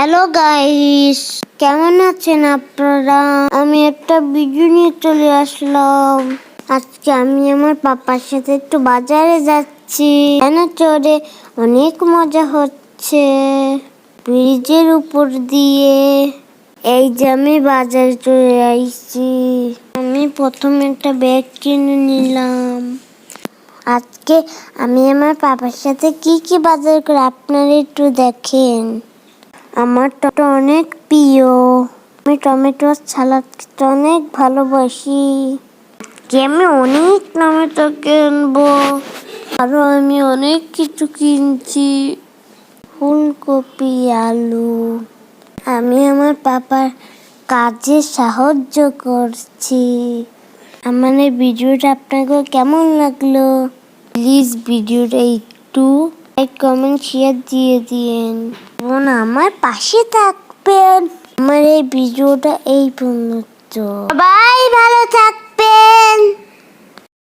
Hello guys, কেমন আছেন আপনারা? আমি একটা ভিডিও নিয়ে চলে আসলাম। আজকে আমি আমার পাপার সাথে একটু বাজারে যাচ্ছি। চড়ে অনেক মজা হচ্ছে ব্রিজের উপর দিয়ে। এই যে আমি বাজারে চলে আইছি। আমি প্রথমে একটা ব্যাগ কিনে নিলাম। আজকে আমি আমার পাপার সাথে কি কি বাজার করি আপনারা একটু দেখেন। আমার টমেটো অনেক প্রিয়। আমি টমেটোর সালাদ খেতে অনেক ভালোবাসি। আমি অনেক টমেটো কিনবো। আরো আমি অনেক কিছু কিনছি, ফুলকপি, আলু। আমি আমার পাপার কাজে সাহায্য করছি। আমার এই ভিডিওটা আপনাকে কেমন লাগলো? প্লিজ ভিডিওটা একটু লাইক, কমেন্ট, শেয়ার দিয়ে দিন এবং আমার পাশে থাকবেন। আমার এই ভিডিওটা এই পর্যন্ত। সবাই ভালো থাকবেন।